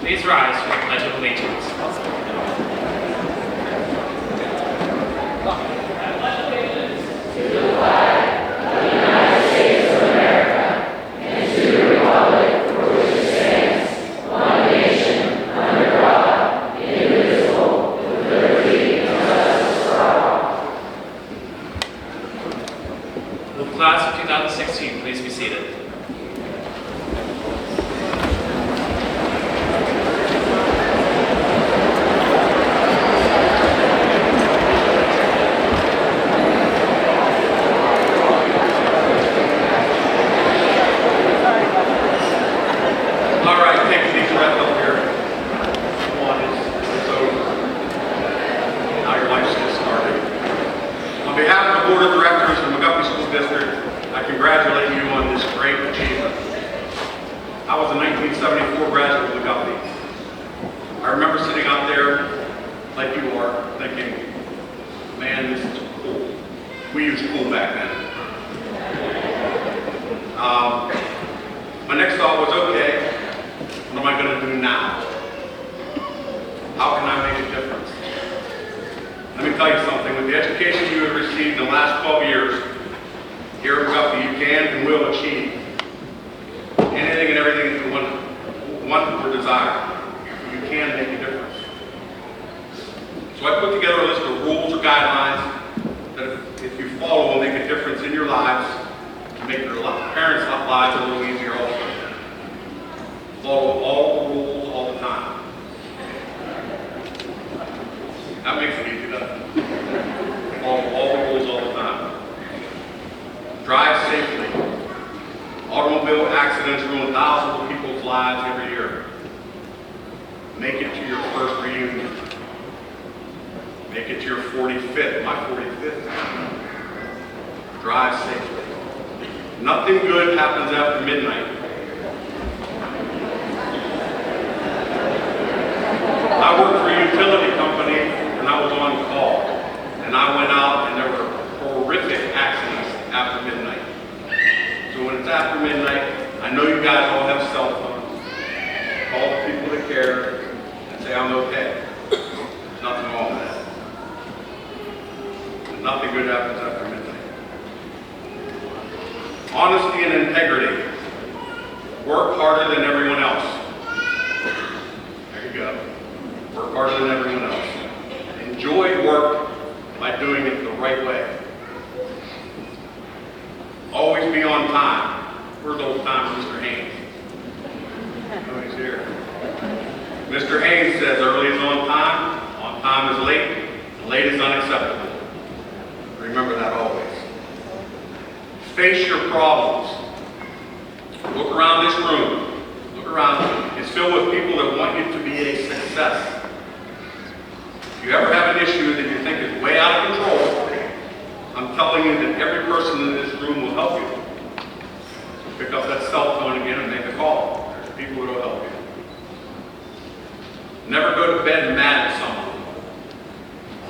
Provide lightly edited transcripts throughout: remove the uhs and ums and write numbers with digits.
Please rise for the Pledge of Allegiance. Class of 2016, please be seated. All right, take a deep breath up here. Come on, it's over. Now your life's just started. On behalf of the Board of Directors of McGuffey School District, I congratulate you on this great achievement. I was a 1974 graduate of McGuffey. I remember sitting out there, like you are, thinking, man, this is cool. We used cool back then. My next thought was, okay, what am I going to do now? How can I make a difference? Let me tell you something, with the education you have received in the last 12 years, here at McGuffey, you can and will achieve anything and everything that you want or desire. You can make a difference. So I put together a list of rules or guidelines that if you follow will make a difference in your lives, make your parents' lives a little easier also. Follow all the rules all the time. That makes it easy, doesn't it? Follow all the rules all the time. Drive safely. Automobile accidents ruin thousands of people's lives every year. Make it to your first reunion. Make it to your 45th, my 45th. Drive safely. Nothing good happens after midnight. I worked for a utility company and I was on call. And I went out and there were horrific accidents after midnight. So when it's after midnight, I know you guys all have cell phones. Call the people that care and say, I'm okay. There's nothing wrong with that. And nothing good happens after midnight. Honesty and integrity. Work harder than everyone else. There you go. Work harder than everyone else. Enjoy work by doing it the right way. Always be on time. Where's old time Mr. Haynes? Oh, he's here. Mr. Haynes says early is on time is late, and late is unacceptable. Remember that always. Face your problems. Look around this room. Look around. It's filled with people that want you to be a success. If you ever have an issue that you think is way out of control, I'm telling you that every person in this room will help you. So pick up that cell phone again and make a call. There's people who will help you. Never go to bed mad at someone.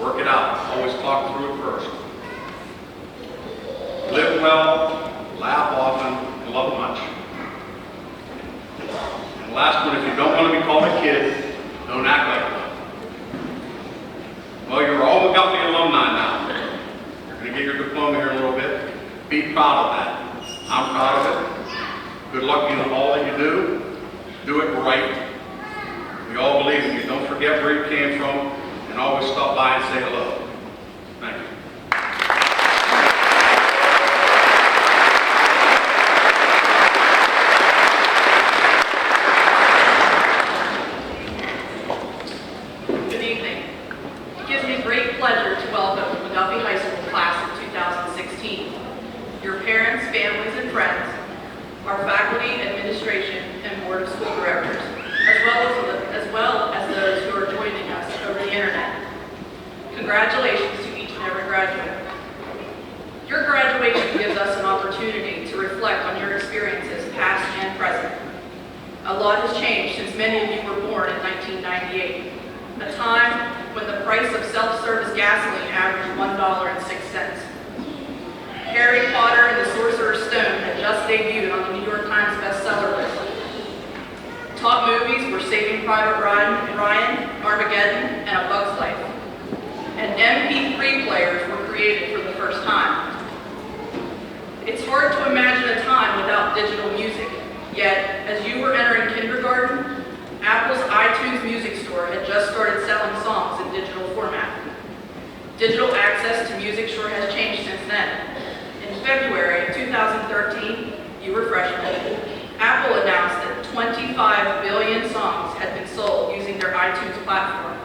Work it out. Always talk through it first. Live well, laugh often, and love much. And last one, if you don't want to be called a kid, don't act like one. Well, you're all McGuffey alumni now. You're going to get your diploma here in a little bit. Be proud of that. I'm proud of it. Good luck in all that you do. Do it right. We all believe in you. Don't forget where you came from, and always stop by and say hello. Thank you. Good evening. It gives me great pleasure to welcome the McGuffey High School class of 2016. Your parents, families, and friends, our faculty, administration, and board of school directors, as well as those who are joining us over the internet. Congratulations to each and every graduate. Your graduation gives us an opportunity to reflect on your experiences, past and present. A lot has changed since many of you were born in 1998, a time when the price of self-service gasoline averaged $1.06. Harry Potter and the Sorcerer's Stone had just debuted on the New York Times bestseller list. Top movies were Saving Private Ryan, Armageddon, and A Bug's Life. And MP3 players were created for the first time. It's hard to imagine a time without digital music, yet as you were entering kindergarten, Apple's iTunes Music Store had just started selling songs in digital format. Digital access to music sure has changed since then. In February 2013, you were freshmen, Apple announced that 25 billion songs had been sold using their iTunes platform,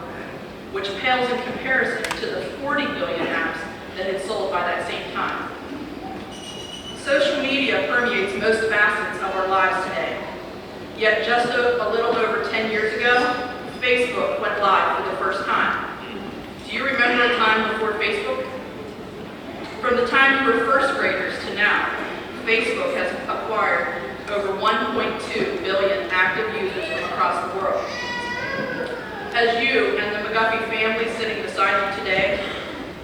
which pales in comparison to the 40 billion apps that had sold by that same time. Social media permeates most facets of our lives today. Yet just a little over 10 years ago, Facebook went live for the first time. Do you remember a time before Facebook? From the time you were first graders to now, Facebook has acquired over 1.2 billion active users from across the world. As you and the McGuffey family sitting beside you today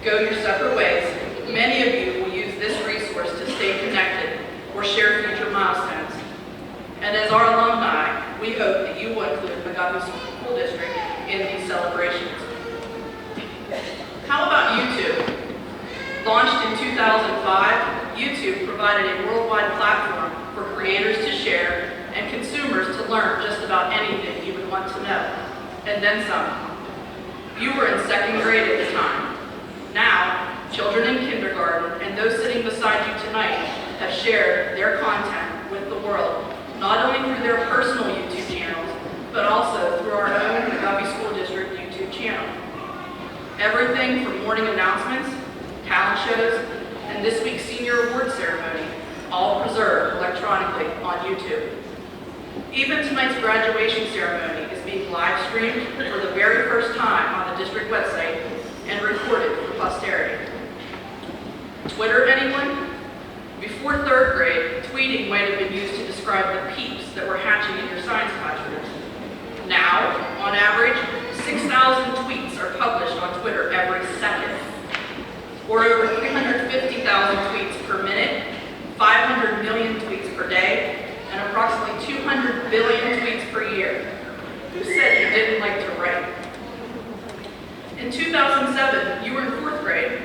go your separate ways, many of you will use this resource to stay connected or share future milestones. And as our alumni, we hope that you will include McGuffey School District in these celebrations. How about YouTube? Launched in 2005, YouTube provided a worldwide platform for creators to share and consumers to learn just about anything you would want to know, and then some. You were in second grade at the time. Now, children in kindergarten and those sitting beside you tonight have shared their content with the world, not only through their personal YouTube channels, but also through our own McGuffey School District YouTube channel. Everything from morning announcements, talent shows, and this week's senior award ceremony, all preserved electronically on YouTube. Even tonight's graduation ceremony is being live streamed for the very first time on the district website and recorded for posterity. Twitter, anyone? Before third grade, tweeting might have been used to describe the peeps that were hatching in your science classrooms. Now, on average, 6,000 tweets are published on Twitter every second, or over 350,000 tweets per minute, 500 million tweets per day, and approximately 200 billion tweets per year. Who said you didn't like to write? In 2007, you were in fourth grade.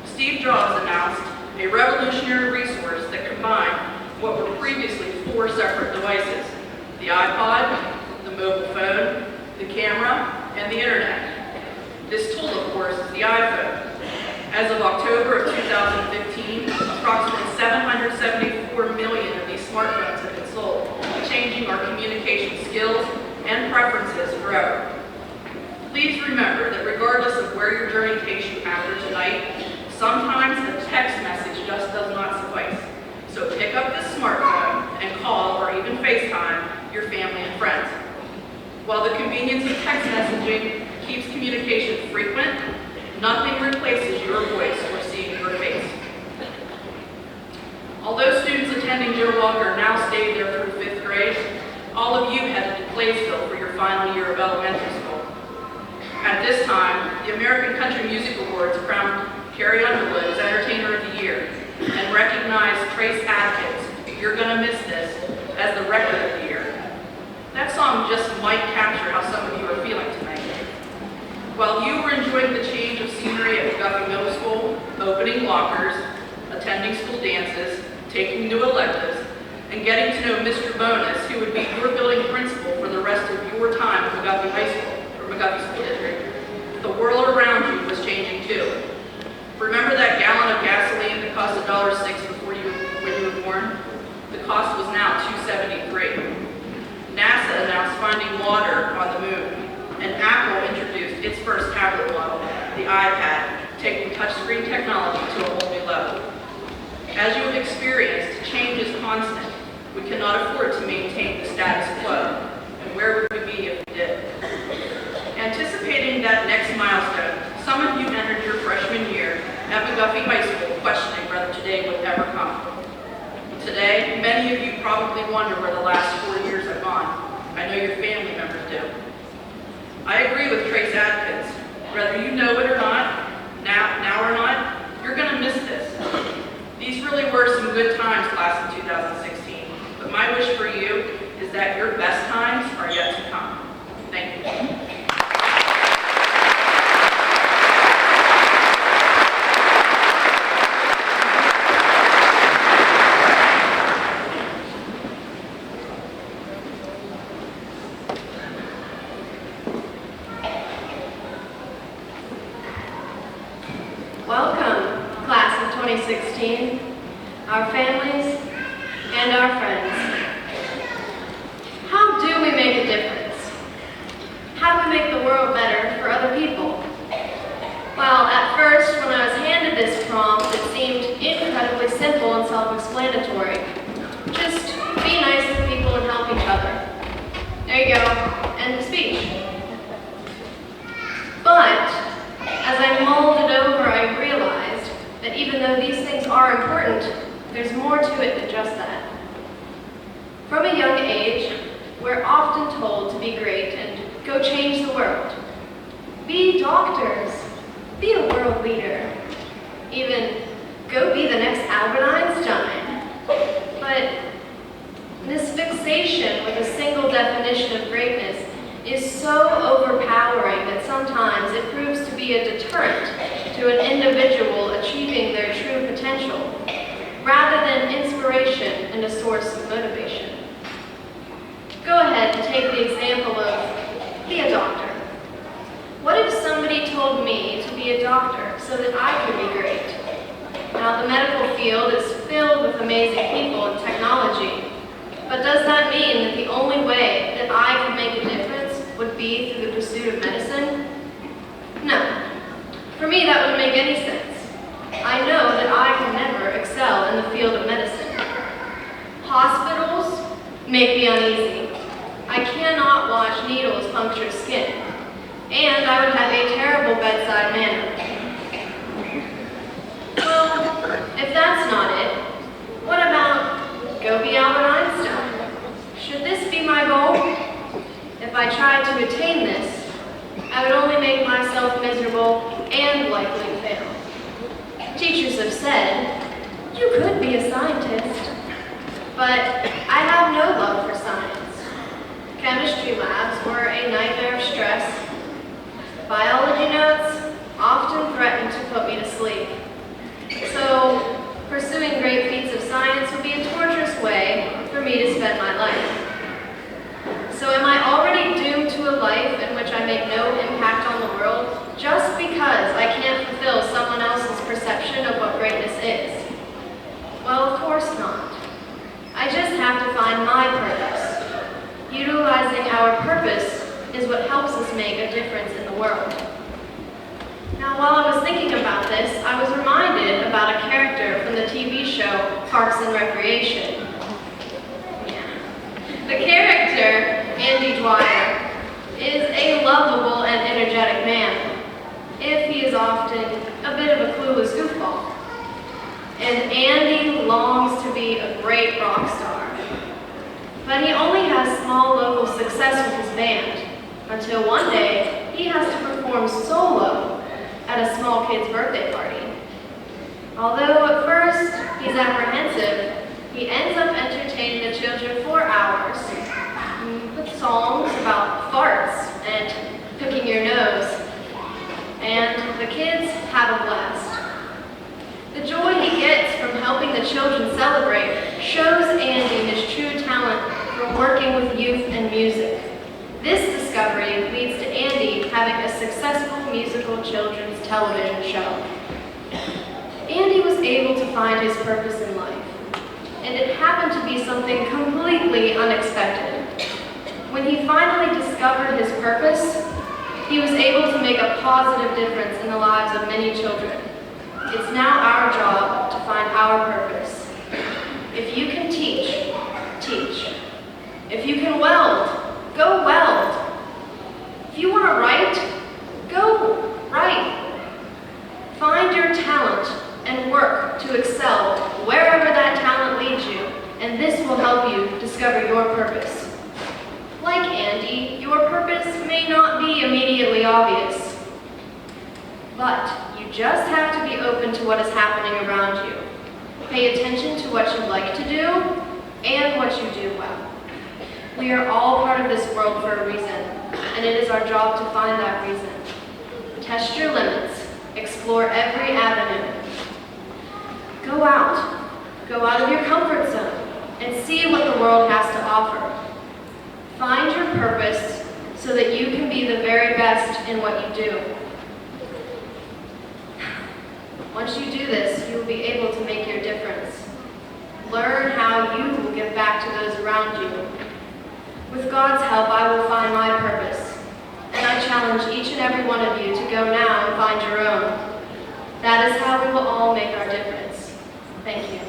Steve Jobs announced a revolutionary resource that combined what were previously 4 separate devices: the iPod, the mobile phone, the camera, and the internet. This tool, of course, is the iPhone. As of October of 2015, approximately 774 million of these smartphones have been sold, changing our communication skills and preferences forever. Please remember that regardless of where your journey takes you after tonight, sometimes a text message just does not suffice. So pick up this smartphone and call or even FaceTime your family and friends. While the convenience of text messaging keeps communication frequent, nothing replaces your voice or seeing your face. Although students attending Joe Walker now stayed there through 5th grade, all of you headed to Claysville for your final year of elementary school. At this time, the American Country Music Awards crowned Carrie Underwood as Entertainer of the Year and recognized Trace Adkins, You're Gonna Miss This, as the Record of the Year. That song just might capture how some of you are feeling tonight. While you were enjoying the change of scenery at McGuffey Middle School, opening lockers, attending school dances, taking new electives, and getting to know Mr. Bonus, who would be your building principal for the rest of your time at McGuffey High School, or McGuffey School District, the world around you was changing too. Remember that gallon of gasoline that cost $1.06 when you were born? The cost was now $2.73. NASA announced finding water on the moon, and Apple introduced its first tablet model, the iPad, taking touchscreen technology to a whole new level. As you have experienced, change is constant. We cannot afford to maintain the status quo, and where would we be if we did? Anticipating that next milestone, some of you entered your freshman year at McGuffey High School questioning whether today would ever come. Today, many of you probably wonder where the last 4 years have gone. I know your family members do. I agree with Trace Adkins. Whether you know it or not, now or not, you're going to miss this. These really were some good times, class of 2016, but my wish for you is that your best times are yet to come. Thank you. There you go. End of speech. But as I mulled it over, I realized that even though these things are important, there's more to it than just that. From a young age, we're often told to be great and go change the world. Be doctors. Be a world leader. Even go be the next Albert Einstein. But this fixation with a single definition of greatness is so overpowering that sometimes it proves to be a deterrent to an individual achieving their true potential, rather than inspiration and a source of motivation. Go ahead and take the example of be a doctor. What if somebody told me to be a doctor so that I could be great? Now, the medical field is filled with amazing people and technology, but does that mean that the only way that I could make a difference would be through the pursuit of medicine? No. For me, that wouldn't make any sense. I know that I can never excel in the field of medicine. Hospitals make me uneasy. I cannot watch needles puncture skin, and I would have a terrible bedside manner. Well, if that's not it, what about go be Albert Einstein? Should this be my goal? If I tried to attain this, I would only make myself miserable and likely fail. Teachers have said, you could be a scientist, but I have no love for science. Chemistry labs were a nightmare of stress. Biology notes often threatened to put me to sleep. So, pursuing great feats of science would be a torturous way for me to spend my life. So am I already doomed to a life in which I make no impact on the world just because I can't fulfill someone else's perception of what greatness is? Well, of course not. I just have to find my purpose. Utilizing our purpose is what helps us make a difference in the world. Now, while I was thinking about this, I was reminded about a character from the TV show Parks and Recreation. The character, Andy Dwyer, is a lovable and energetic man, if he is often a bit of a clueless goofball. And Andy longs to be a great rock star. But he only has small local success with his band, until one day he has to perform solo at a small kid's birthday party. Although at first he's apprehensive, he ends up entertaining the children for hours with songs about farts and picking your nose, and the kids have a blast. The joy he gets from helping the children celebrate shows Andy his true talent for working with youth and music. This discovery leads to Andy having a successful musical children's television show. Andy was able to find his purpose in life, and it happened to be something completely unexpected. When he finally discovered his purpose, he was able to make a positive difference in the lives of many children. It's now our job to find our purpose. If you can teach, teach. If you can weld, go weld. If you want to write, go write. Find your talent and work to excel wherever that talent leads you, and this will help you discover your purpose. Like Andy, your purpose may not be immediately obvious, but you just have to be open to what is happening around you. Pay attention to what you like to do and what you do well. We are all part of this world for a reason, and it is our job to find that reason. Test your limits. Explore every avenue. Go out of your comfort zone, and see what the world has to offer. Find your purpose so that you can be the very best in what you do. Once you do this, you will be able to make your difference. Learn how you will give back to those around you. With God's help, I will find my purpose, and I challenge each and every one of you to go now and find your own. That is how we will all make our difference. Thank you.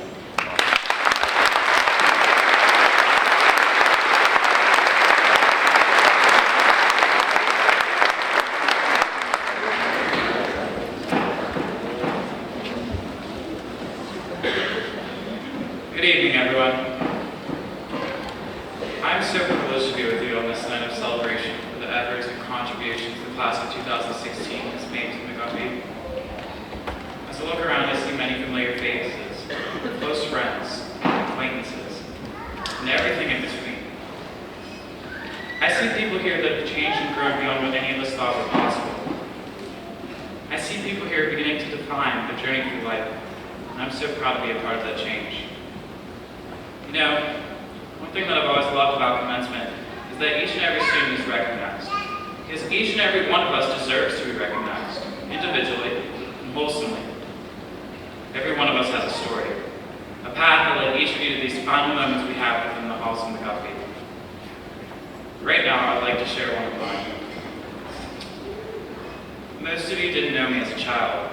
so privileged to be with you on this night of celebration for the efforts and contributions the class of 2016 has made to McGuffey. As I look around, I see many familiar faces, close friends, acquaintances, and everything in between. I see people here that have changed and grown beyond what any of us thought were possible. I see people here beginning to define their journey through life, and I'm so proud to be a part of that change. You know, one thing that I've always loved about commencement is that each and every student is recognized. Because each and every one of us deserves to be recognized, individually and wholesomely. Every one of us has a story, a path that led each of you to these final moments we have within the halls of McGuffey. Right now, I'd like to share one of mine. Most of you didn't know me as a child.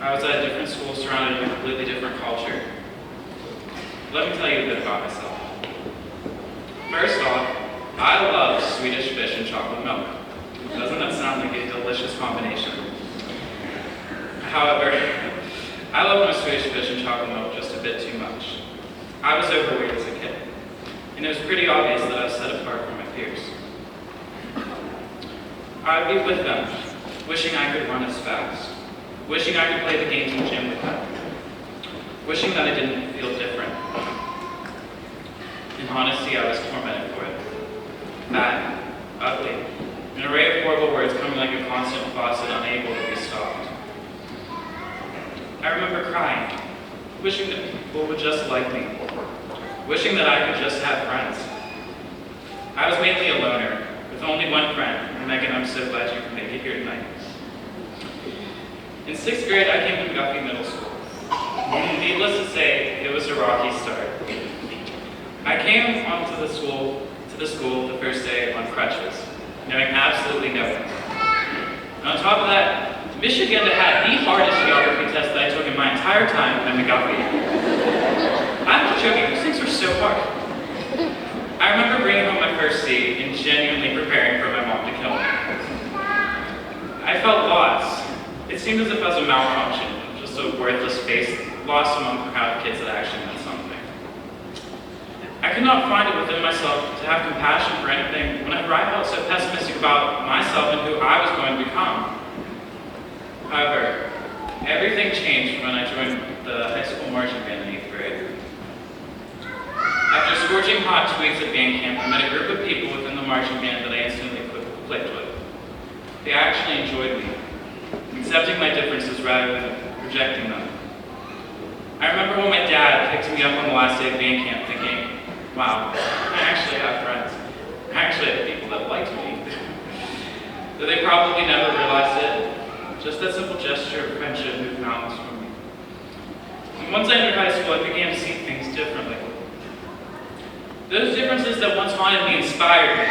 I was at a different school surrounded in a completely different culture. Let me tell you a bit about myself. First off, I love Swedish fish and chocolate milk. Doesn't that sound like a delicious combination? However, I love my Swedish fish and chocolate milk just a bit too much. I was overweight as a kid, and it was pretty obvious that I was set apart from my peers. I would be with them, wishing I could run as fast, wishing I could play the games in the gym with them, wishing that I didn't feel different. In honesty, I was tormented for it. Fat, ugly, an array of horrible words coming like a constant faucet, unable to be stopped. I remember crying, wishing that people would just like me, wishing that I could just have friends. I was mainly a loner, with only one friend, and Megan, I'm so glad you could make it here tonight. In 6th grade, I came to McGuffey Middle School. Needless to say, it was a rocky start. I came onto the school the first day on crutches, knowing absolutely nothing. And on top of that, Michigan had the hardest geography test that I took in my entire time at McGuffey. I'm not joking, those things were so hard. I remember bringing home my first C and genuinely preparing for my mom to kill me. I felt lost. It seemed as if I was a malfunction, just a worthless face lost among a crowd of kids that actually meant something. I could not find it within myself to have compassion for anything whenever I felt so pessimistic about myself and who I was going to become. However, everything changed when I joined the high school marching band in 8th grade. After scorching hot 2 weeks at band camp, I met a group of people within the marching band that I instantly clicked with. They actually enjoyed me, accepting my differences rather than rejecting them. I remember when my dad picked me up on the last day of band camp thinking, wow, I actually have friends. I actually have people that liked me. Though they probably never realized it, just that simple gesture of friendship moved mountains for me. And once I entered high school, I began to see things differently. Those differences that once haunted me inspired me.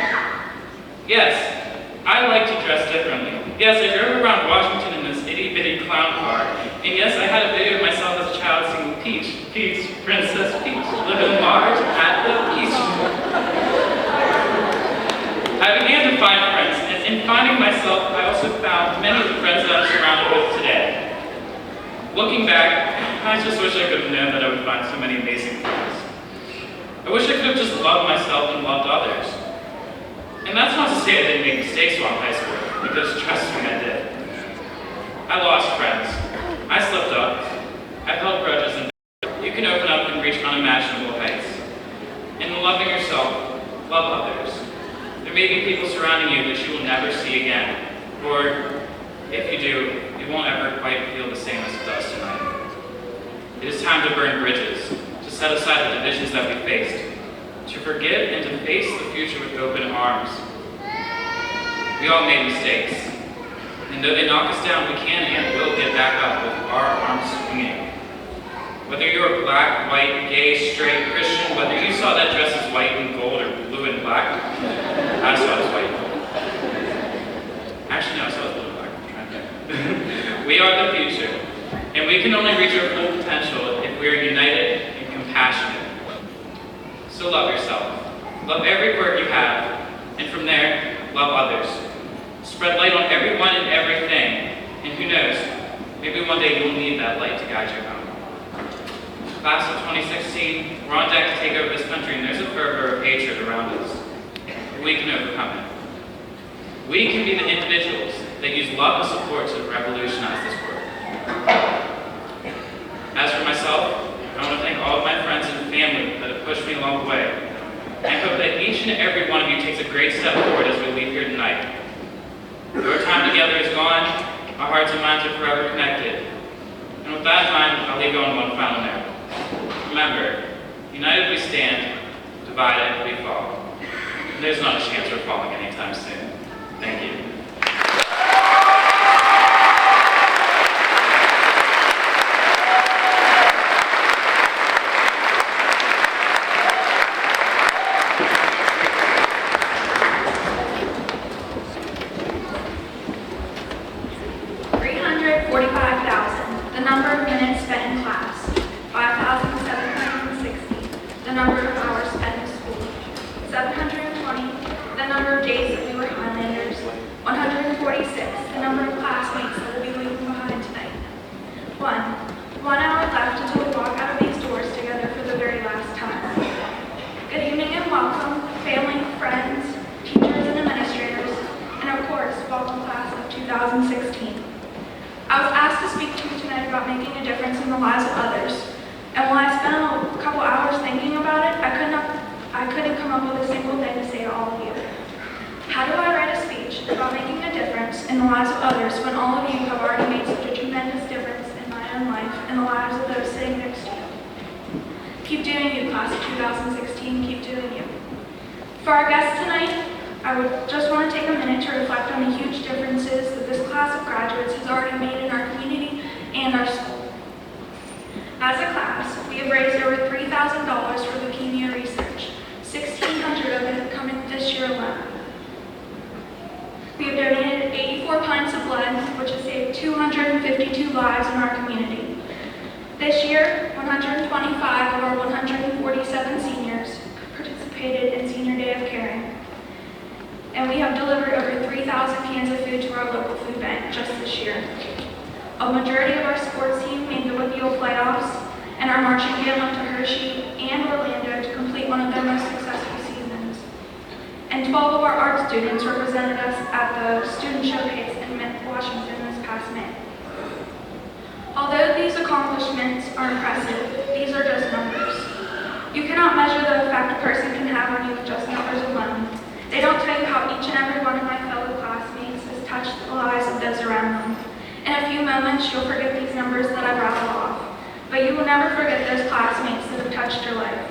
Yes, I like to dress differently. Yes, I drove around Washington in this itty-bitty clown car. And yes, I had a video of myself as a child singing Peach, Peach, Princess Peach, living large at the beach. I began to find friends, and in finding myself, I also found many of the friends that I'm surrounded with today. Looking back, I just wish I could have known that I would find so many amazing friends. I wish I could have just loved myself and loved others. And that's not to say I didn't make mistakes while in high school, because trust me, I did. I lost friends. I slipped up. I held grudges, and you can open up and reach unimaginable heights. And in loving yourself, love others. There may be people surrounding you that you will never see again, or if you do, it won't ever quite feel the same as it does tonight. It is time to burn bridges, to set aside the divisions that we faced, to forgive and to face the future with open arms. We all made mistakes, and though they knock us down, we can and will get back up with our arms swinging. Whether you're black, white, gay, straight, Christian, whether you saw that dress as white and gold or blue and black, I saw it as white and gold. Actually, no, I saw it as blue and black. I'm trying to think. We are the future, and we can only reach our full potential if we are united and compassionate. So love yourself. Love every quirk you have, and from there, love others. Spread light on everyone and everything, and who knows, maybe one day you'll need that light to guide you home. Class of 2016, we're on deck to take over this country, and there's a fervor of hatred around us. we can overcome it. We can be the individuals that use love and support to revolutionize this world. As for myself, I want to thank all of my friends and family that have pushed me along the way. I hope that each and every one of you takes a great step forward as we leave here tonight. Though our time together is gone, our hearts and minds are forever connected. And with that in mind, I'll leave you on one final note. Remember, united we stand, divided we fall. And there's not a chance we're falling anytime soon. Thank you. $345,000, the number of minutes spent in class. 5,760, the number of hours spent in school. 720, the number of days that we were Highlanders. 146, the number of classmates that we'll be leaving behind tonight. 1 hour left until we walk out of these doors together for the very last time. Good evening and welcome, family, friends, teachers and administrators, and of course, welcome class of 2016. I was asked to speak to you tonight about making a difference in the lives of others. And while I spent a couple hours thinking about it, I couldn't come up with a single thing to say to all of you. How do I write a speech about making a difference in the lives of others when all of you have already made such a tremendous difference in my own life and the lives of those sitting next to you? Keep doing you, class of 2016, keep doing you. For our guests tonight, I would just want to take a minute to reflect on the huge differences that this class of graduates has already made in our community and our school. As a class, we have raised over $3,000 for leukemia research, 1,600 of it coming this year alone. We have donated 84 pints of blood, which has saved 252 lives in our community. This year, 125 of our 147 seniors participated in Senior Day of Caring. And we have delivered over 3,000 cans of food to our local food bank just this year. A majority of our sports team made the WPO playoffs, and our marching band went to Hershey and Orlando to complete one of their most successful seasons. And 12 of our art students represented us at the student showcase in Washington this past May. Although these accomplishments are impressive, these are just numbers. You cannot measure the effect a person can have on you with just numbers alone. They don't tell you how each and every one of my fellow classmates has touched the lives of those around them. In a few moments, you'll forget these numbers that I've rattled off, but you will never forget those classmates that have touched your life.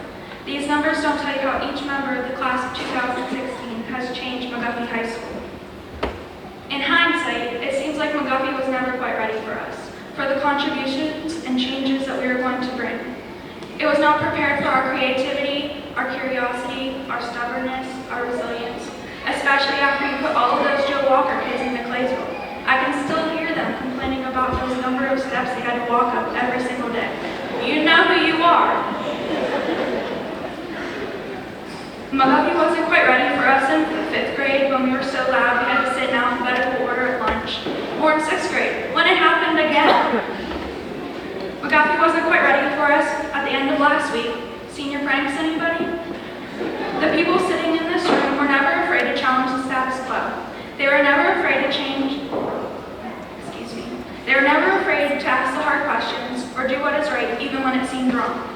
These numbers don't tell you how each member of the class of 2016 has changed McGuffey High School. In hindsight, it seems like McGuffey was never quite ready for us, for the contributions and changes that we were going to bring. It was not prepared for our creativity, our curiosity, our stubbornness, our resilience, especially after you put all of those Joe Walker kids into Claysville. I can still hear them complaining about those number of steps they had to walk up every single day. You know who you are. McGuffey wasn't quite ready for us in 5th grade when we were so loud we had to sit in alphabetical order at lunch, or in 6th grade when it happened again. McGuffey wasn't quite ready for us at the end of last week. Senior pranks, anybody? The people sitting in this room were never afraid to challenge the status quo. They were never afraid to They were never afraid to ask the hard questions or do what is right even when it seemed wrong.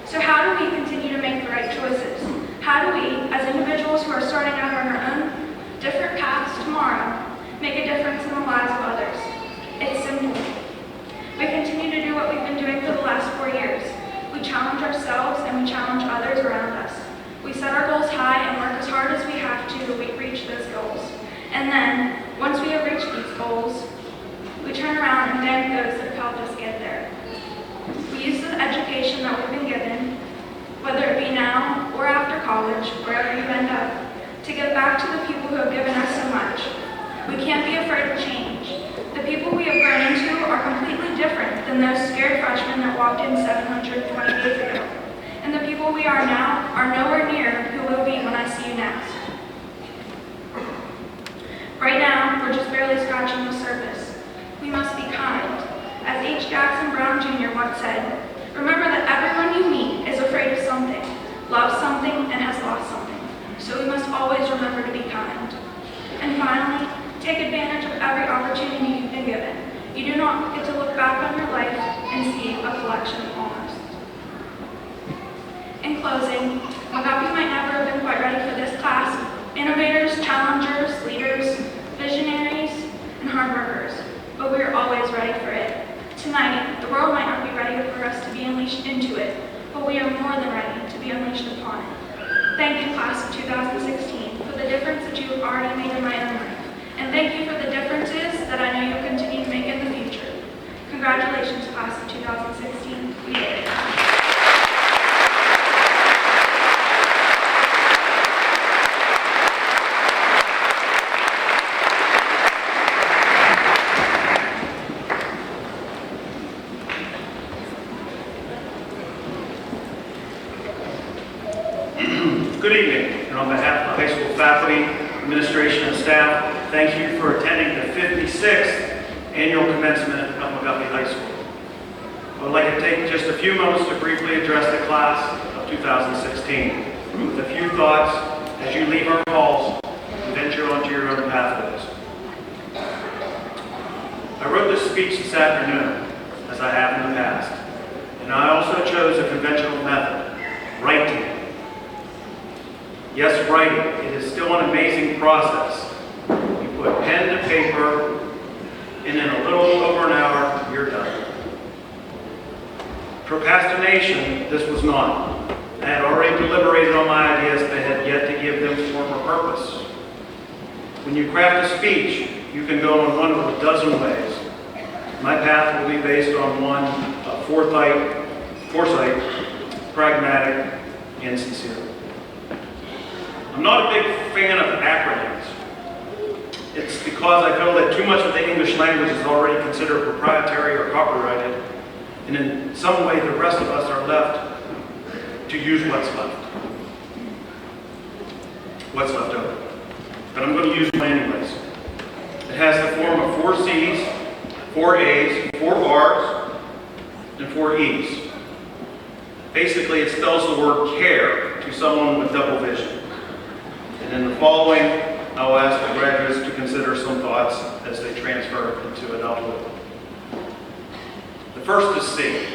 So how do we continue to make the right choices? How do we, as individuals who are starting out on our own different paths tomorrow, make a difference in the lives of others? It's simple. We continue to do what we've been doing for the last 4 years. We challenge ourselves and we challenge others around us. We set our goals high and work as hard as we have to reach those goals. And then, once we have reached these goals, we turn around and thank those that have helped us get there. We use the education that we've been given, whether it be now or after college, wherever you end up, to give back to the people who have given us so much. We can't be afraid of change. The people we have grown into are completely different than those scared freshmen that walked in 720 days ago. And the people we are now are nowhere near who we'll be when I see you next. Right now, we're just barely scratching the surface. We must be kind. As H. Jackson Brown Jr. once said, remember that everyone you meet is afraid of something, loves something, and has lost something. So we must always remember back on your life and see a collection of honors. In closing, McGuffey might never have been quite ready for this class. Innovators, challengers, leaders, visionaries, and hard workers, but we are always ready for it. Tonight, the world might not be ready for us to be unleashed into it, but we are more than ready to be unleashed upon it. Thank you, class of 2016, for the difference that you have already made in my own life, and thank you for the differences that I know you'll continue to make in the future. Congratulations, class of 2016. We did it. Good evening, and on behalf of the high school faculty, administration, and staff, thank you for attending the 56th annual commencement of McGuffey High School. I would like to take just a few moments to briefly address the class of 2016 with a few thoughts as you leave our halls and venture onto your own pathways. I wrote this speech this afternoon, as I have in the past, and I also chose a conventional method, writing. Yes, writing. It is still an amazing process. You put pen to paper, and in a little over an hour, you're done. Procrastination, this was not. I had already deliberated on my ideas, but had yet to give them form or purpose. When you craft a speech, you can go in one of a dozen ways. My path will be based on one, foresight, pragmatic, and sincere. I'm not a big fan of acronyms. It's because I feel that too much of the English language is already considered proprietary or copyrighted, and in some way the rest of us are left to use what's left over. But I'm going to use it anyways. It has the form of 4 C's, 4 A's, 4 R's, and 4 E's. Basically, it spells the word care to someone with double vision. And in the following, I will ask the graduates to consider some thoughts as they transfer into adulthood. The first is C.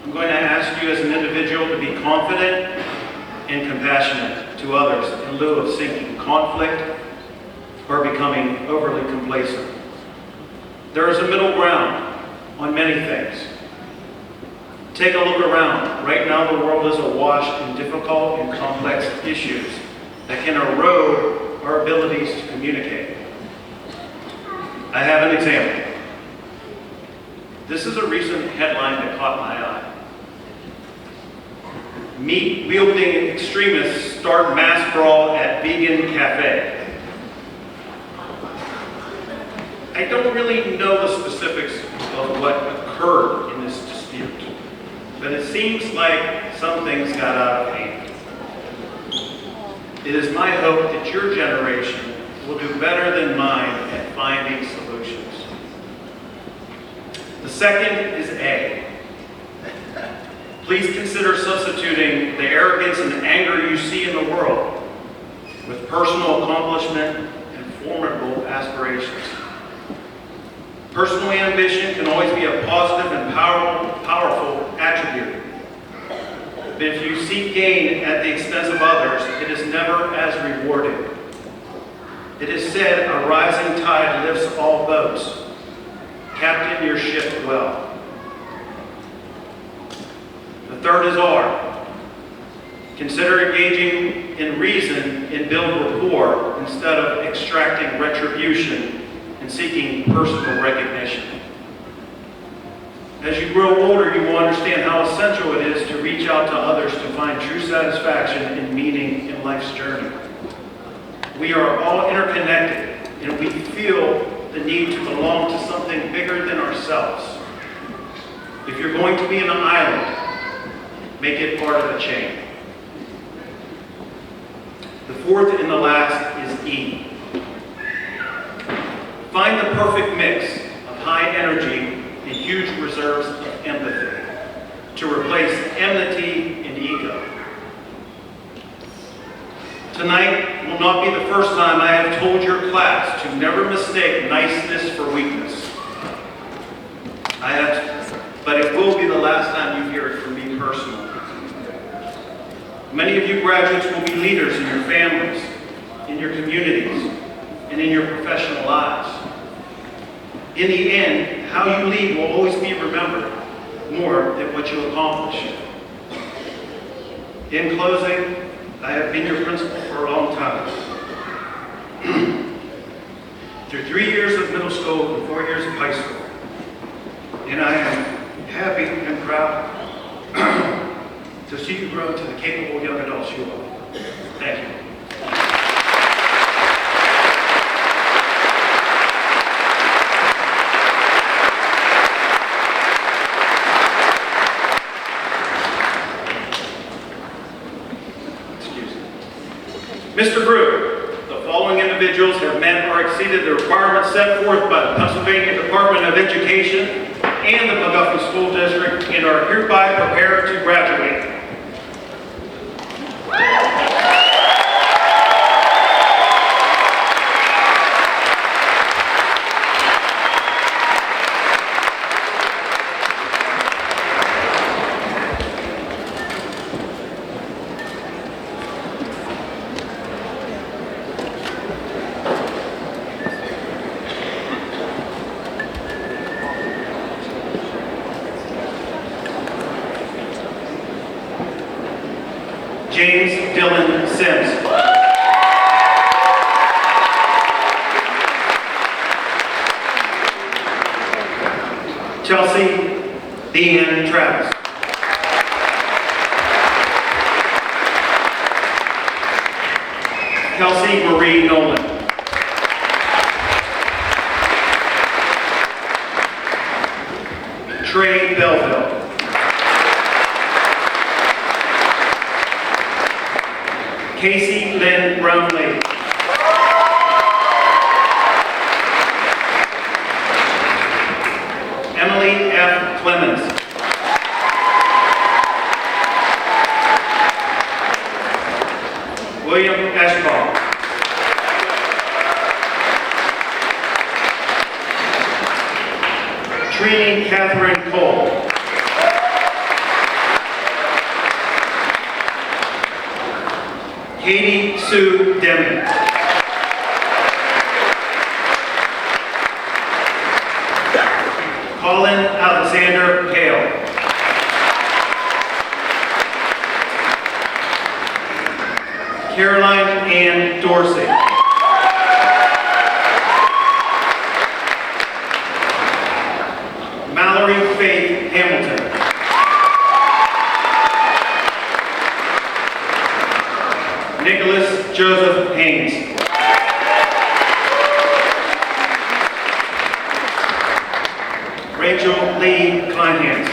I'm going to ask you as an individual to be confident and compassionate to others in lieu of seeking conflict or becoming overly complacent. There is a middle ground on many things. Take a look around. Right now, the world is awash in difficult and complex issues that can erode our abilities to communicate. I have an example. This is a recent headline that caught my eye. Meat-wielding extremists start mass brawl at vegan cafe. I don't really know the specifics of what occurred in this dispute, but it seems like some things got out of hand. It is my hope that your generation will do better than mine at finding solutions. The second is A. Please consider substituting the arrogance and anger you see in the world with personal accomplishment and formidable aspirations. Personal ambition can always be a positive and powerful attribute. But if you seek gain at the expense of others, it is never as rewarding. It is said, a rising tide lifts all boats. Captain your ship well. The third is R. Consider engaging in reason and build rapport instead of extracting retribution and seeking personal recognition. As you grow older, you will understand how essential it is to reach out to others to find true satisfaction and meaning in life's journey. We are all interconnected, and we feel the need to belong to something bigger than ourselves. If you're going to be an island, make it part of a chain. The fourth and the last is E. Find the perfect mix of high energy and huge reserves of empathy to replace enmity and ego. Tonight will not be the first time I have told your class to never mistake niceness for weakness. But it will be the last time you hear it from me personally. Many of you graduates will be leaders in your families, in your communities, and in your professional lives. In the end, how you lead will always be remembered more than what you accomplish. In closing, I have been your principal for a long time. Through 3 years of middle school and 4 years of high school. And I am happy and proud to see you grow to the capable young adults you are. Thank you. Mr. Brewer, the following individuals have met or exceeded the requirements set forth by the Pennsylvania Department of Education and the McGuffey School District and are hereby prepared to graduate. James Dylan Sims. Chelsea Deanne Travis. Kelsey Marie Nolan. Trey Belleville. Casey Lynn Brownlee. Emily F. Clemens. William Eschbach. Trini Catherine Cole. Katie Sue Deming. Colin Alexander Hale. Caroline Ann Dorsey. Mallory Faith Hamilton. Nicholas Joseph Haynes. Rachel Lee Kleinhans.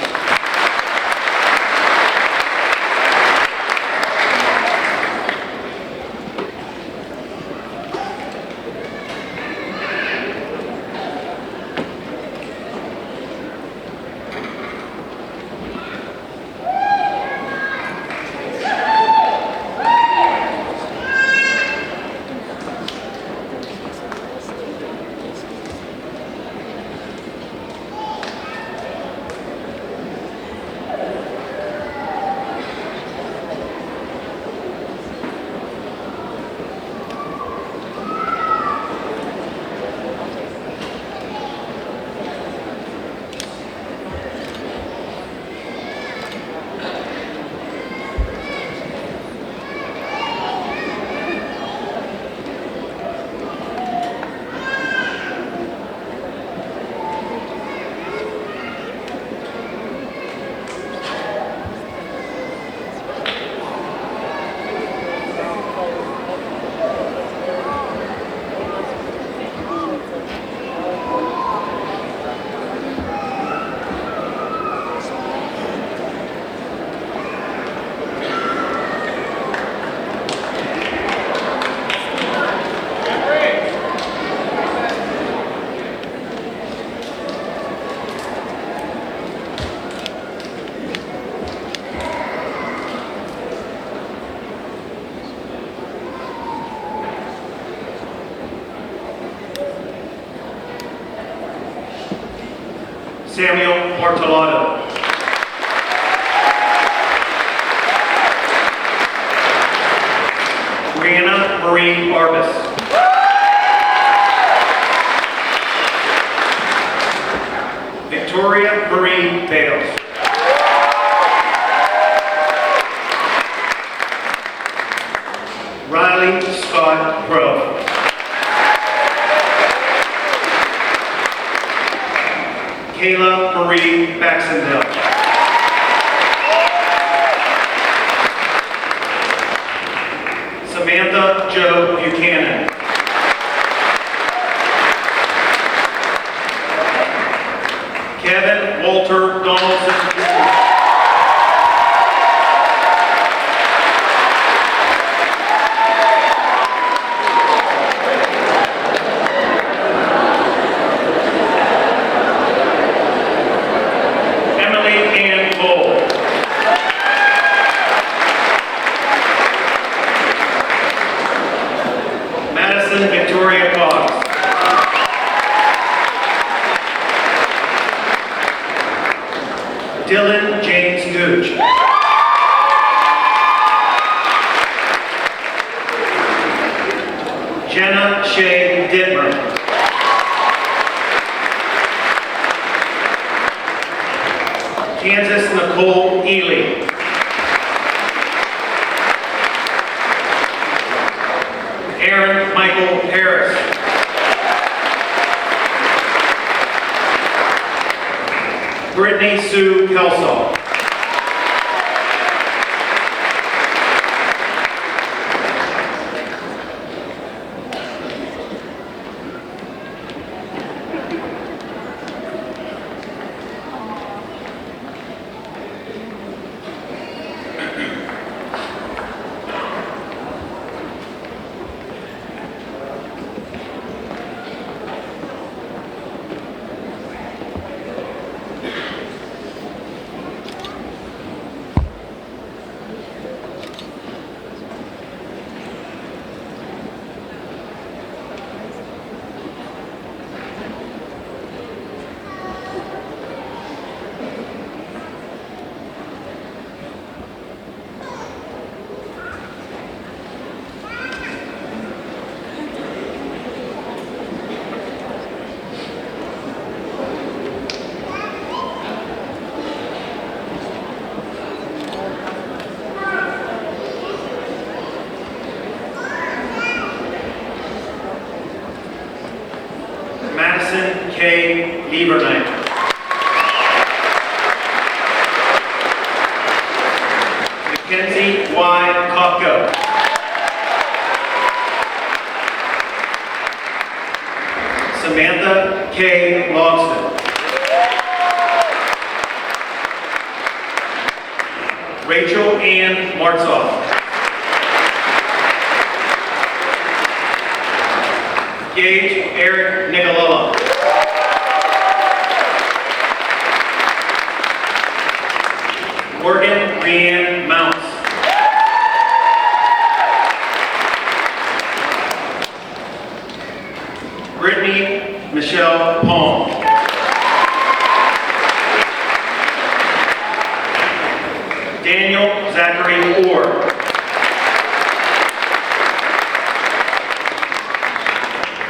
Samuel Martellotto. Brianna Marie Arbus. Victoria Marie Bales. Riley Scott Crow. Kayla Marie Baxendale. Samantha Jo Buchanan. Kevin Walter Donaldson Jr. Victoria Cox. Dylan James Gooch. Jenna Shea Dittmer. Kansas Nicole Ely. Aaron Michael Harris. Brittany Sue Kelsall. Madison K. Liebernight. Mackenzie Y. Kopko. Samantha K. Logston. Rachel Ann Martzoff. Gage Eric Nicolella. Morgan Rhiann Mounts. Brittany Michelle Palm. Daniel Zachary Orr.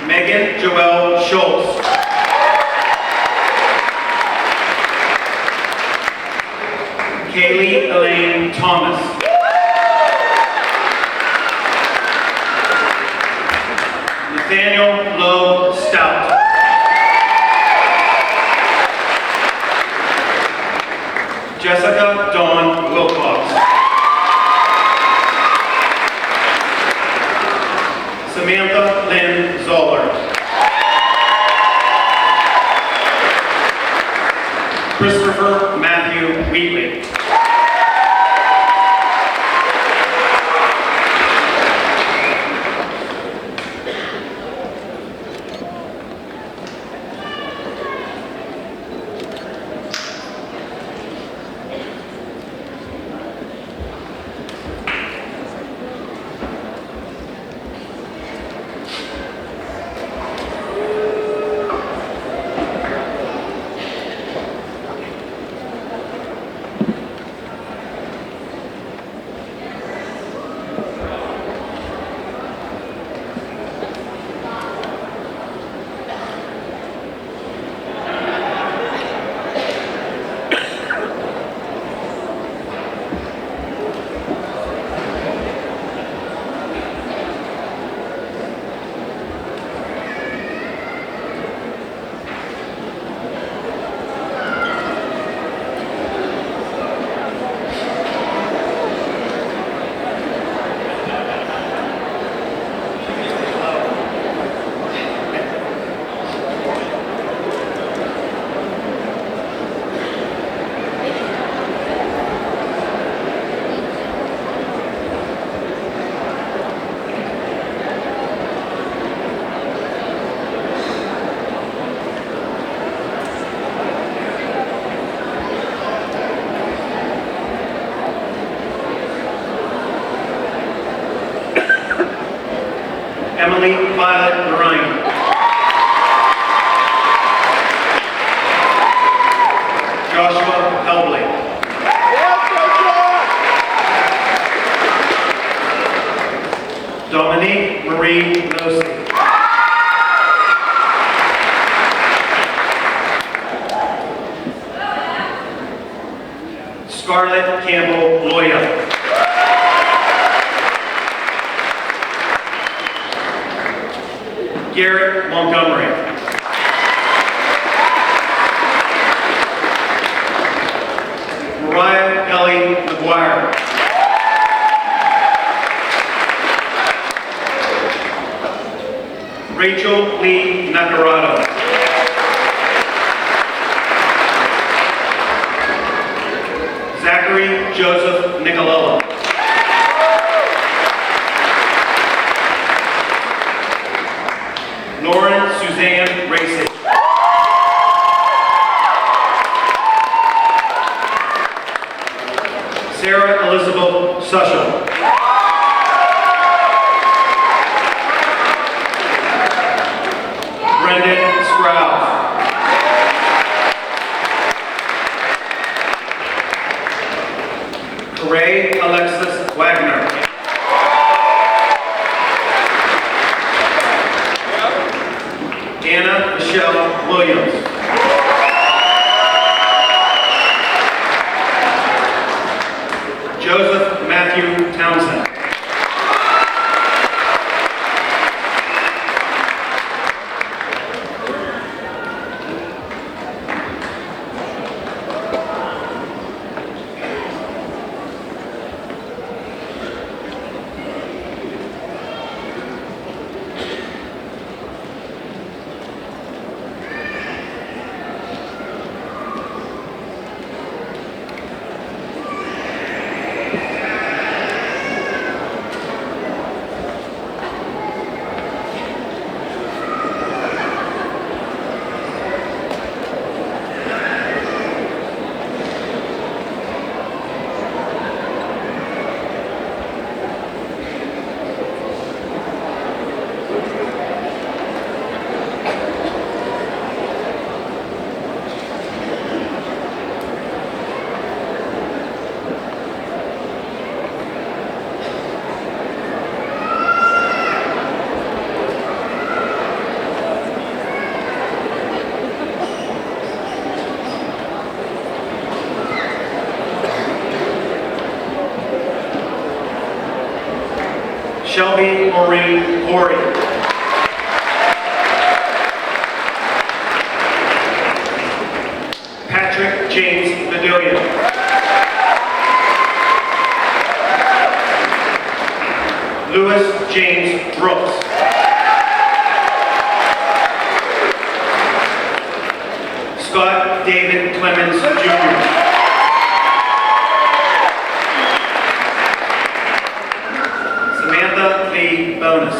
Megan Joelle Schultz. Kaylee Elaine Thomas. Nathaniel Lowe Stout. Jessica Dawn Wilcox. Samantha Lynn Zoller. Christopher Matthew Wheatley. Emily Violet Lorraine. Joshua Helbley. Dominique Marie Nossi. Scarlett Campbell Loya. Garrett Montgomery. Mariah Ellie McGuire. Rachel Lee Nacarado. Zachary Joseph Nicolella. Lauren Suzanne Racy. Sarah Elizabeth Sushel. Brendan Sprouse. Ray Alexis Wagner. Anna Michelle Williams. Joseph Matthew Townsend. Shelby Maureen Horry. Patrick James Bedoya. Lewis James Brooks. Scott David Clemens Jr. Samantha Lee Bonus.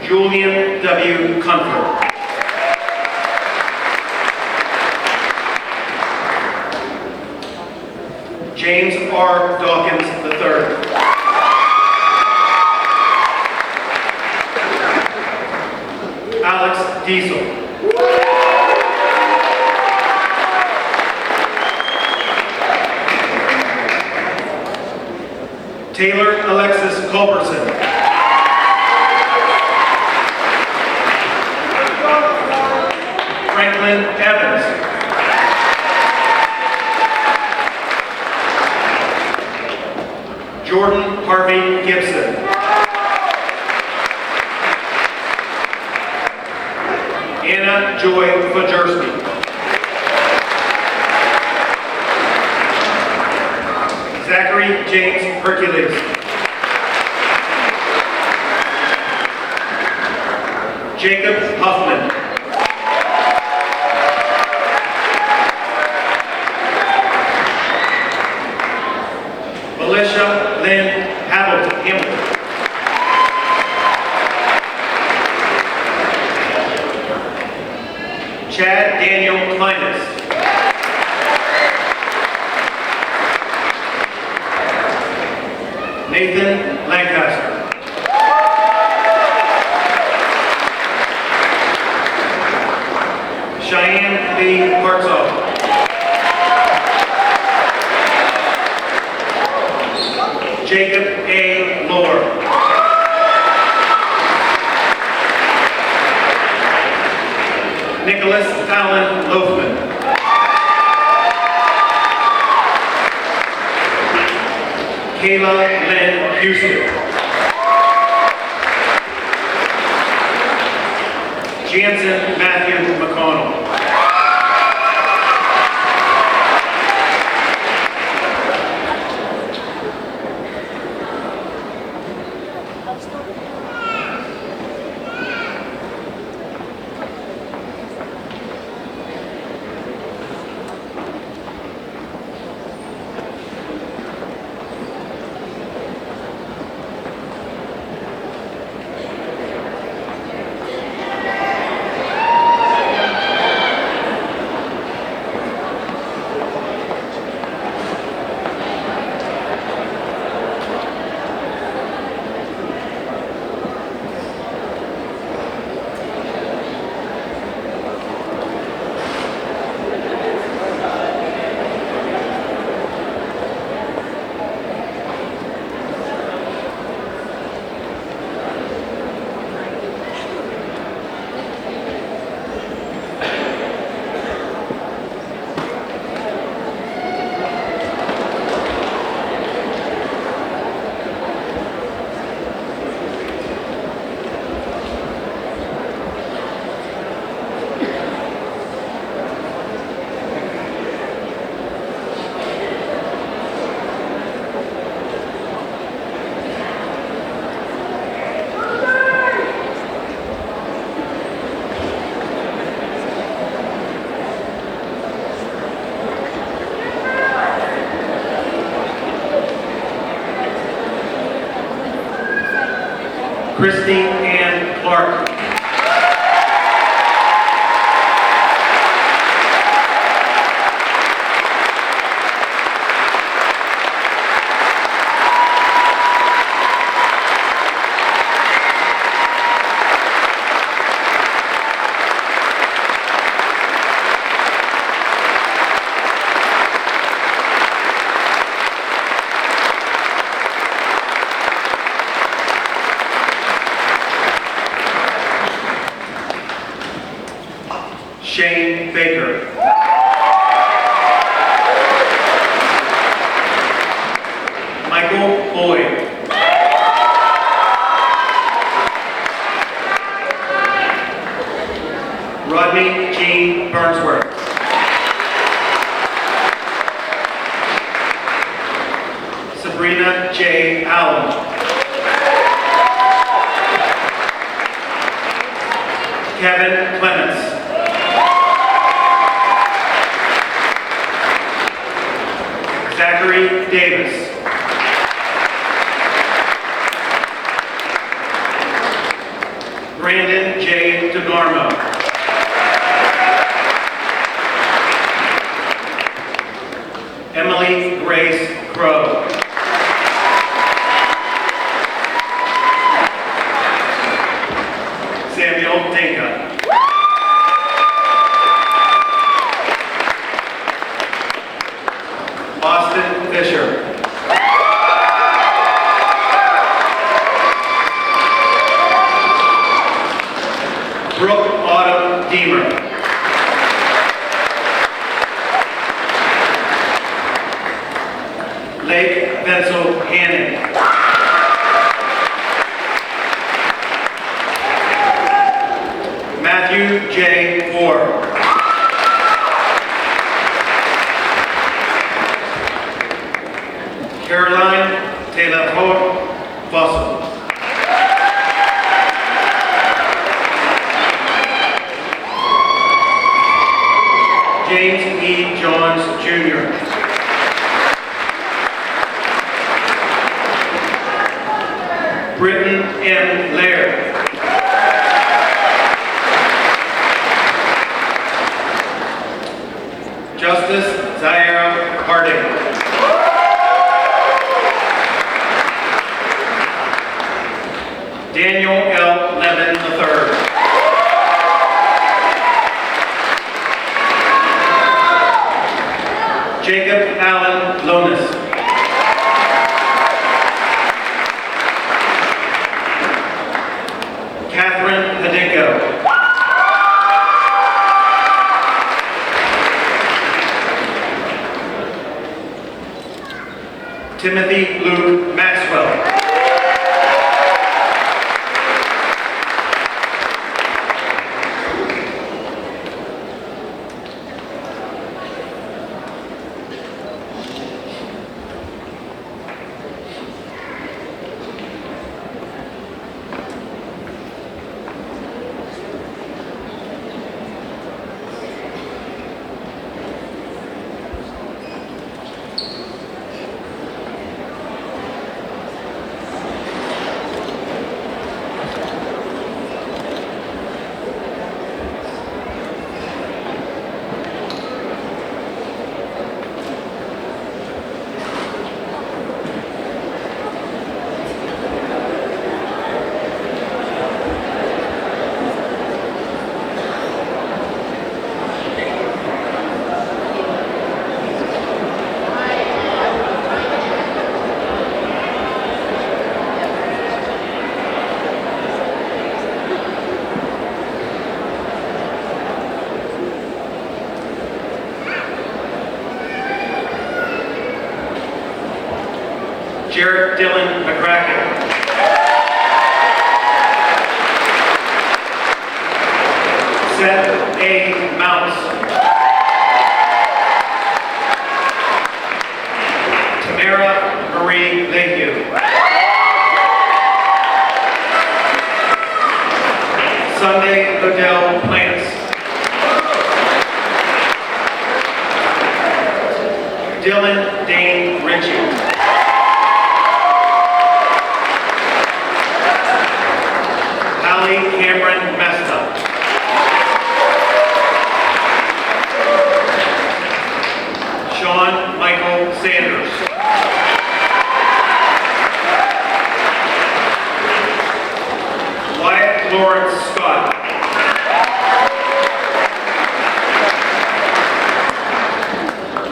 Julian W. Comfort. James R. Dawkins III. Alex Diesel. Taylor Alexis Culberson. Franklin Evans. Jordan Harvey Gibson. Anna Joy Fajerski. Zachary James Hercules. Jacob Huffman. Alicia Lynn Hamilton. Chad Daniel Kleinis. Corso. Jacob A. Lohr. Nicholas Allen Loafman. Kayla Lynn Houston. Jansen Matthew McConnell. Christy Ann Clark. Shane Baker. Michael Boyd. Rodney G. Burnsworth. Sabrina J. Allen. Kevin Clements. Zachary Davis. Brandon J. DeGarmo. Emily Grace Crow. Samuel Dinka. Austin Fisher. Brooke Autumn Deemer. Lake Bensel Hannon. Matthew J. Ford. Caroline Taylor Hope Fossil. James E. Johns Jr. Britton M. Laird. Justice Zaira Harding. Daniel L. Levin III. Jacob Allen Lonis. Catherine Hideko. Timothy Luke Maxwell. Jared Dylan McCracken. Seth A. Mounts. Tamara Marie Lehue. Sunday Odell Plants. Dylan Dane Ritchie. Cameron Mesta. Sean Michael Sanders. Wyatt Lawrence Scott.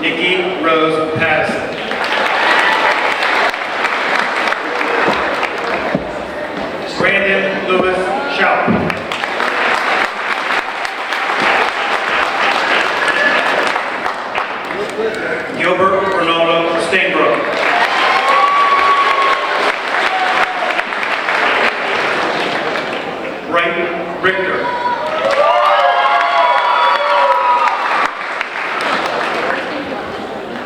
Nikki Rose Patterson. Brandon Lewis Shout. Gilbert Ronaldo Stainbrook. Brighton Richter.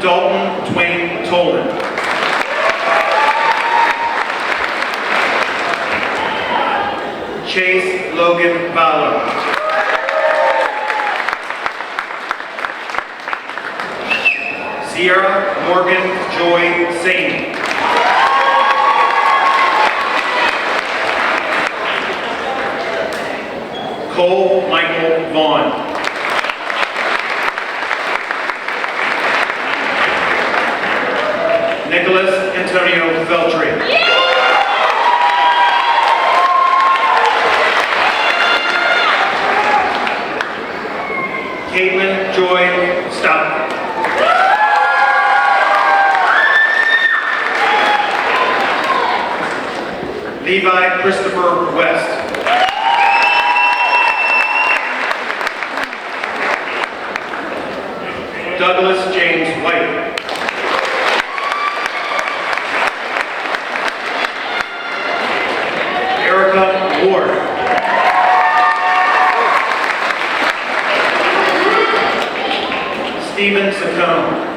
Dalton Dwayne Tolan. Chase Logan Vallow. Sierra Morgan Joy Sain. Cole Michael Vaughn. Nicholas Antonio Feltry. Caitlin Joy Stout. Levi Christopher West. Douglas James White. Erica Ward. Stephen Saccone.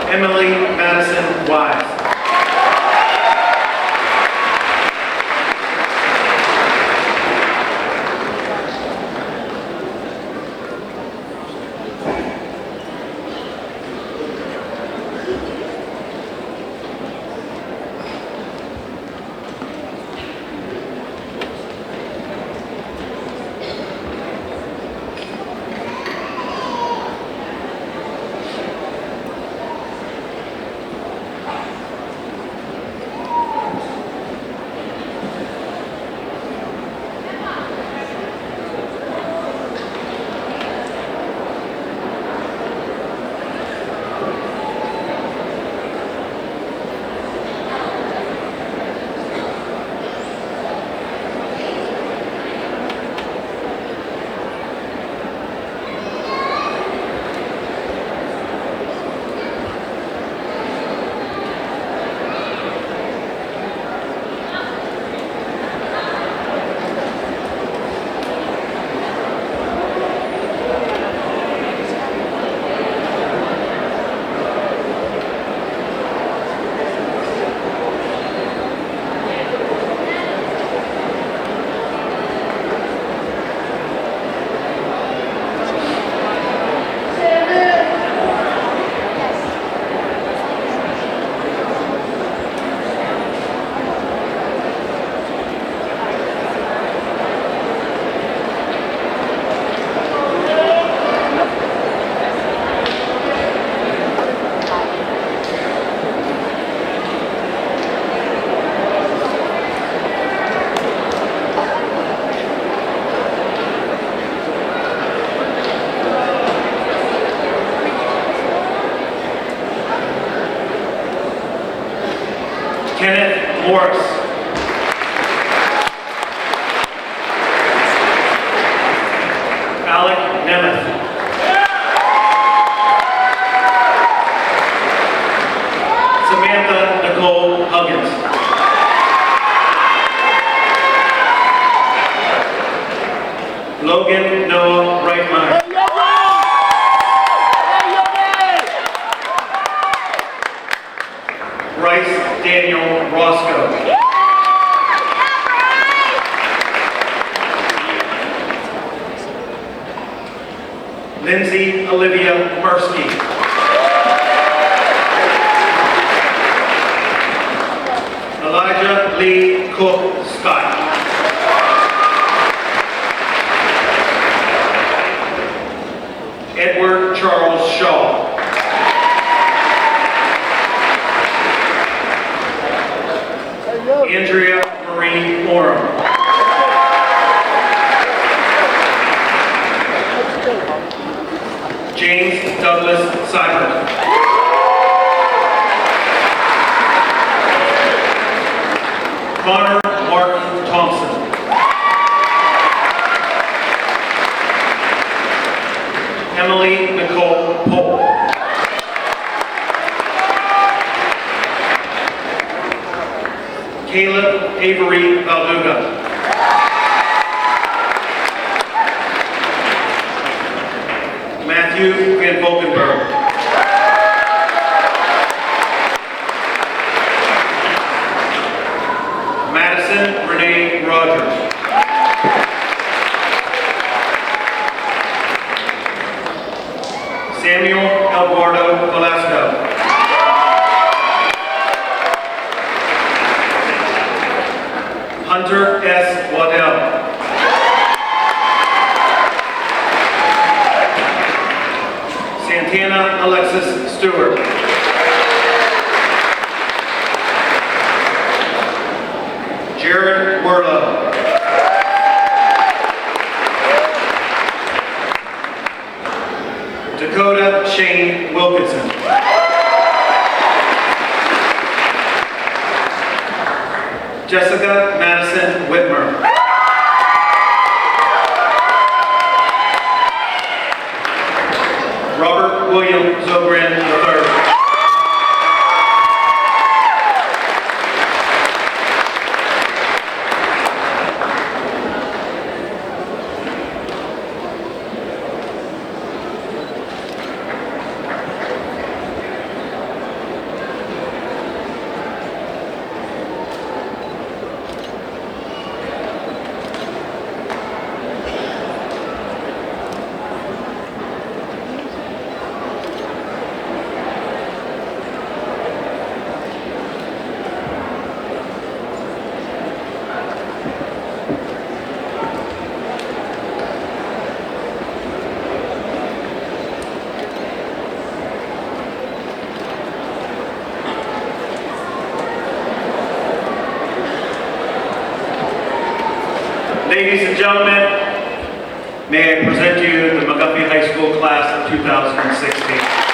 Emily Madison Wise. Morris. Alec Nemeth. Samantha Nicole Huggins. Logan Noah Reitmeyer. Bryce Daniel Roscoe. Lindsay Olivia Mursky. Elijah Lee Cook Scott. Edward Charles Shaw. Andrea Marie Oram. James Douglas Seibert. Connor Martin Thompson. Emily Nicole Pope. Caleb Avery Valduga. Matthew Van Volkenberg. Madison Renee Rogers. Samuel Eduardo Velasco. Hunter S. Waddell. Santana Alexis Stewart. Jared Werlo. Dakota Shane Wilkinson. Jessica Madison Whitmer. Robert William Zogran III. Ladies and gentlemen, may I present to you the McGuffey High School class of 2016.